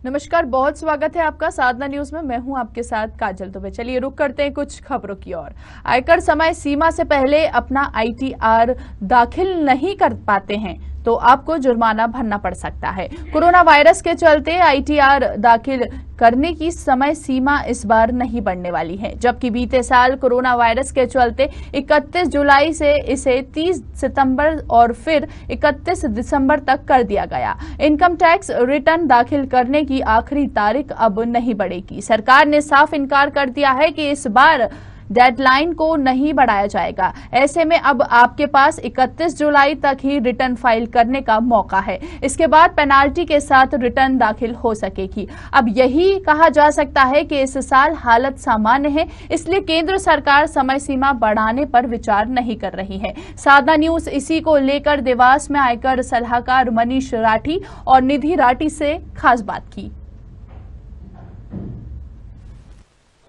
नमस्कार, बहुत स्वागत है आपका साधना न्यूज में। मैं हूं आपके साथ काजल दुबे। चलिए रुक करते हैं कुछ खबरों की ओर। आयकर समय सीमा से पहले अपना आईटीआर दाखिल नहीं कर पाते हैं तो आपको जुर्माना भरना पड़ सकता है। कोरोना वायरस के चलते आईटीआर दाखिल करने की समय सीमा इस बार नहीं बढ़ने वाली है, जबकि बीते साल कोरोना वायरस के चलते 31 जुलाई से इसे 30 सितंबर और फिर 31 दिसंबर तक कर दिया गया। इनकम टैक्स रिटर्न दाखिल करने की आखिरी तारीख अब नहीं बढ़ेगी। सरकार ने साफ इनकार कर दिया है कि इस बार डेडलाइन को नहीं बढ़ाया जाएगा। ऐसे में अब आपके पास 31 जुलाई तक ही रिटर्न फाइल करने का मौका है। इसके बाद पेनाल्टी के साथ रिटर्न दाखिल हो सकेगी। अब यही कहा जा सकता है कि इस साल हालत सामान्य है, इसलिए केंद्र सरकार समय सीमा बढ़ाने पर विचार नहीं कर रही है। साधना न्यूज इसी को लेकर देवास में आयकर सलाहकार मनीष राठी और निधि राठी से खास बात की।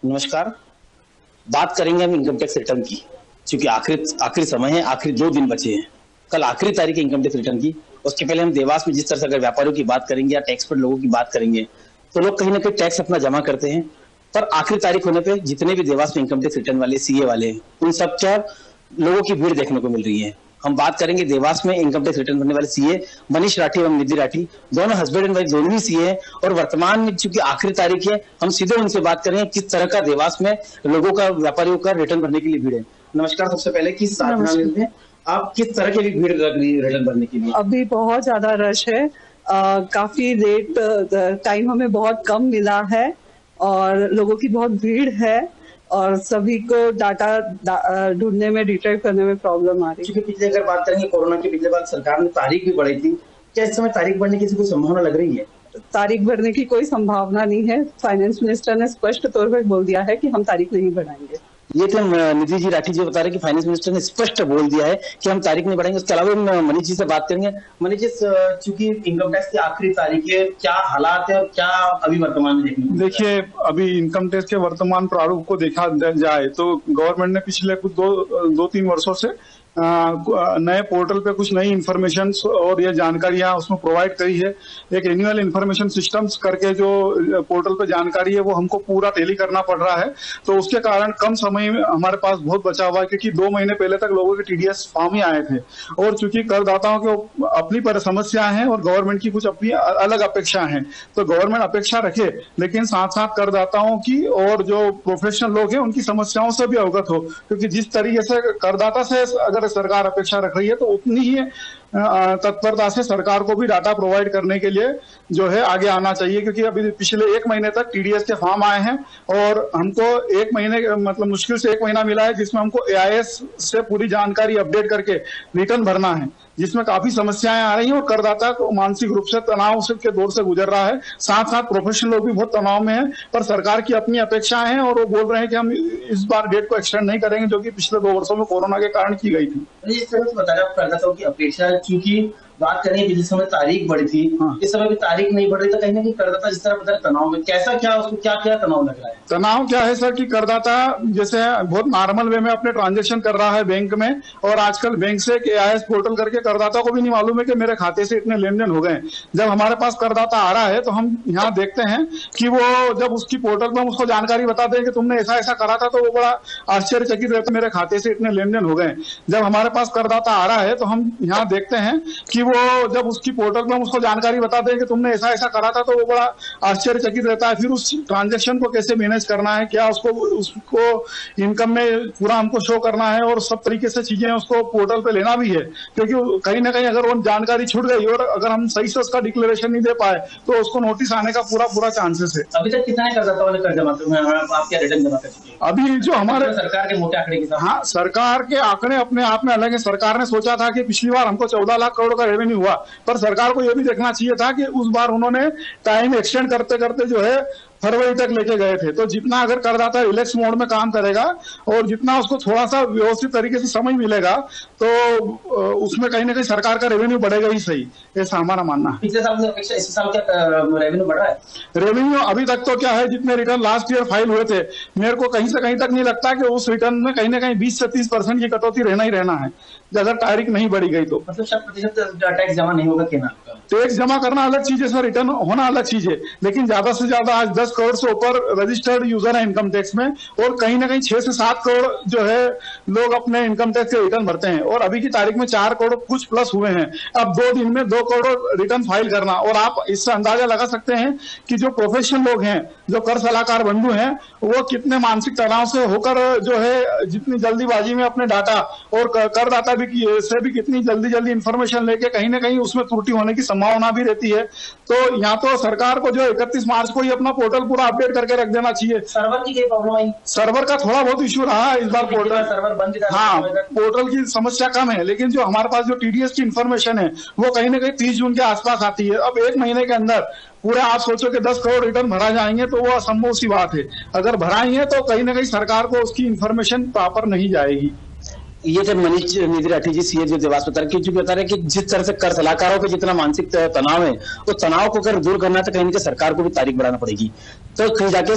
नमस्कार, बात करेंगे हम इनकम टैक्स रिटर्न की, क्योंकि आखिरी समय है, आखिरी 2 दिन बचे हैं। कल आखिरी तारीख है इनकम टैक्स रिटर्न की। उसके पहले हम देवास में जिस तरह से अगर व्यापारियों की बात करेंगे या टैक्स पर लोगों की बात करेंगे तो लोग कहीं ना कहीं टैक्स अपना जमा करते हैं, पर आखिरी तारीख होने पे जितने भी देवास में इनकम टैक्स रिटर्न वाले सीए वाले हैं उन सब क्या लोगों की भीड़ देखने को मिल रही है। हम बात करेंगे देवास में इनकम टैक्स रिटर्न भरने वाले सीए मनीष राठी एवं निधि राठी, दोनों हस्बैंड एंड वाइफ दोनों ही सीए हैं और वर्तमान में चूंकि आखिरी तारीख है, हम सीधे उनसे बात करेंगे किस तरह का देवास में लोगों का, व्यापारियों का रिटर्न भरने के लिए भीड़ है। नमस्कार, सबसे पहले किस साधना में आप किस तरह की भीड़ लग रही है रिटर्न भरने के लिए? अभी बहुत ज्यादा रश है। काफी लेट टाइम हमें बहुत कम मिला है और लोगों की बहुत भीड़ है और सभी को डाटा ढूंढने में, रिट्रीव करने में प्रॉब्लम आ रही है। क्योंकि पिछले अगर बात करेंगे कोरोना के पिछले बार सरकार ने तारीख भी बढ़ाई थी, क्या इस समय तारीख बढ़ने की कोई संभावना लग रही है? तारीख बढ़ने की कोई संभावना नहीं है। फाइनेंस मिनिस्टर ने स्पष्ट तौर पर बोल दिया है कि हम तारीख नहीं बढ़ाएंगे। ये तो निधि जी राठी जी बता रहे कि फाइनेंस मिनिस्टर ने स्पष्ट बोल दिया है कि हम तारीख नहीं बढ़ाएंगे। उसके अलावा हम मनीष जी से बात करेंगे। मनीष जी, चूंकि इनकम टैक्स की आखिरी तारीख है, क्या हालात है और क्या अभी वर्तमान में देखने को? देखिए, अभी इनकम टैक्स के वर्तमान प्रारूप को देखा जाए तो गवर्नमेंट ने पिछले कुछ 2-3 वर्षों से नए पोर्टल पे कुछ नई इन्फॉर्मेशन और ये जानकारियां उसमें प्रोवाइड करी है। एक एनुअल इन्फॉर्मेशन सिस्टम्स करके जो पोर्टल पे जानकारी है वो हमको पूरा टैली करना पड़ रहा है, तो उसके कारण कम समय में हमारे पास बहुत बचा हुआ है, क्योंकि 2 महीने पहले तक लोगों के टीडीएस फॉर्म ही आए थे और चूंकि करदाताओं की अपनी समस्याएं हैं और गवर्नमेंट की कुछ अपनी अलग अपेक्षा है, तो गवर्नमेंट अपेक्षा रखे लेकिन साथ साथ करदाताओं की और जो प्रोफेशनल लोग हैं उनकी समस्याओं से भी अवगत हो, क्योंकि जिस तरीके से करदाता से अगर सरकार अपेक्षा रख रही है तो उतनी ही तत्परता से सरकार को भी डाटा प्रोवाइड करने के लिए जो है आगे आना चाहिए। क्योंकि अभी पिछले 1 महीने तक टीडीएस के फॉर्म आए हैं और हमको 1 महीने मतलब मुश्किल से 1 महीना मिला है जिसमें हमको एआईएस से पूरी जानकारी अपडेट करके रिटर्न भरना है, जिसमें काफी समस्याएं आ रही हैं और करदाता को मानसिक रूप से तनाव के दौर से गुजर रहा है। साथ साथ प्रोफेशनल लोग भी बहुत तनाव में हैं, पर सरकार की अपनी अपेक्षाएं हैं और वो बोल रहे हैं कि हम इस बार डेट को एक्सटेंड नहीं करेंगे, जो कि पिछले 2 वर्षों में कोरोना के कारण की गई थी। इस तरह से बताया करदाताओं की अपेक्षा, क्योंकि बात करें कि जिस समय तारीख बढ़ी थी, इस समय भी तारीख नहीं बढ़ रही, तो कहीं ना कहीं करदाता जिस तरह बता रहे तनाव में, कैसा क्या उसको क्या क्या तनाव लग रहा है? तनाव क्या है सर कि करदाता जैसे बहुत नॉर्मल वे में अपने ट्रांजेक्शन कर रहा है बैंक में, और आजकल बैंक से एआईएस पोर्टल करके करदाता को भी नहीं मालूम है कि मेरे खाते से इतने लेन देन हो गए। जब हमारे पास करदाता आ रहा है तो हम यहाँ देखते हैं कि वो जब उसकी पोर्टल पर उसको जानकारी बताते हैं कि तुमने ऐसा ऐसा करा था, तो वो बड़ा आश्चर्यचकित रहता है, मेरे खाते से इतने लेन देन हो गए। जब हमारे पास करदाता आ रहा है तो हम यहाँ देखते हैं कि वो जब उसकी पोर्टल पर उसको जानकारी बताते हैं कि तुमने ऐसा ऐसा करा था, तो वो बड़ा आश्चर्यचकित रहता है। फिर उस ट्रांजेक्शन को कैसे मैनेज करना है, क्या उसको इनकम में पूरा हमको शो करना है और सब तरीके से चीजें उसको पोर्टल पे लेना भी है, क्योंकि कहीं ना कहीं अगर वो जानकारी छूट गई और अगर हम सही से उसका डिक्लेरेशन नहीं दे पाए तो उसको नोटिस आने का पूरा चांसेस है। अभी तक कितने करदाताओं ने कर्ज जमा आप क्या रिटर्न जमा कर चुके हैं? अभी जो हमारे सरकार के मोटे आंकड़े के साथ, हाँ, सरकार के आंकड़े अपने आप में अलग है। सरकार ने सोचा था कि पिछली बार हमको 14 लाख करोड़ का रेवेन्यू हुआ, पर सरकार को यह भी देखना चाहिए था कि उस बार उन्होंने टाइम एक्सटेंड करते करते जो है फरवरी तक लेके गए थे। तो जितना अगर करदाता रिलैक्स मोड में काम करेगा और जितना उसको थोड़ा सा व्यवस्थित तरीके से समय मिलेगा तो उसमें कहीं ना कहीं सरकार का रेवेन्यू बढ़ेगा ही सही, ऐसा हमारा मानना है। पिछले साल से इस साल क्या रेवेन्यू बढ़ा है? रेवेन्यू अभी तक तो क्या है, जितने रिटर्न लास्ट ईयर फाइल हुए थे, मेरे को कहीं से कहीं तक नहीं लगता कि उस रिटर्न में कहीं ना कहीं 20 से 30% की कटौती रहना ही रहना है, अगर तारीख नहीं बढ़ी गई तो। मतलब 60% टैक्स जमा नहीं होगा क्या? टैक्स जमा करना अलग चीज है सर, रिटर्न होना अलग चीज है, लेकिन ज्यादा से ज्यादा आज 10 करोड़ से ऊपर रजिस्टर्ड यूजर है इनकम टैक्स में, और कहीं ना कहीं 6 से 7 करोड़ जो है लोग अपने इनकम टैक्स के रिटर्न भरते हैं, और अभी की तारीख में 4 करोड़ कुछ प्लस हुए हैं। अब 2 दिन में 2 करोड़ रिटर्न फाइल करना, और आप इससे अंदाजा लगा सकते हैं कि जो प्रोफेशनल लोग हैं, जो कर सलाहकार बंधु हैं, वो कितने मानसिक तनाव से होकर जो है जितनी जल्दीबाजी में अपने डाटा और करदाता भी से भी कितनी जल्दी इंफॉर्मेशन लेके कहीं ना कहीं उसमें त्रुटि होने की संभावना भी रहती है। तो यहाँ तो सरकार को जो 31 मार्च को ही अपना पोर्टल पूरा अपडेट करके रख देना चाहिए। सर्वर की क्या प्रॉब्लम आई? सर्वर का थोड़ा बहुत इश्यू रहा इस बार, पोर्टल सर्वर बंद था। हाँ, पोर्टल की समस्या कम है, लेकिन जो हमारे पास जो टीडीएस की इंफॉर्मेशन है वो कहीं ना कहीं 30 जून के आसपास आती है। अब 1 महीने के अंदर पूरे आप सोचो कि 10 करोड़ रिटर्न भरा जाएंगे तो वो असंभव सी बात है। अगर भराएंगे तो कहीं ना कहीं सरकार को उसकी इंफॉर्मेशन प्रॉपर नहीं जाएगी। ये थे मनीष निधि राठी जी, सीए जो देवास बता रहे कि जिस तरह से कर सलाहकारों पे जितना मानसिक तनाव है, वो तनाव को अगर दूर करना है तो कहीं ना कहीं सरकार को भी तारीख बढ़ाना पड़ेगी, तो कहीं जाके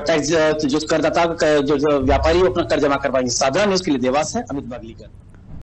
टैक्स जो करदाता जो व्यापारी अपना कर जमा कर पाएंगे। साधना न्यूज के लिए देवास है अमित बागलीकर।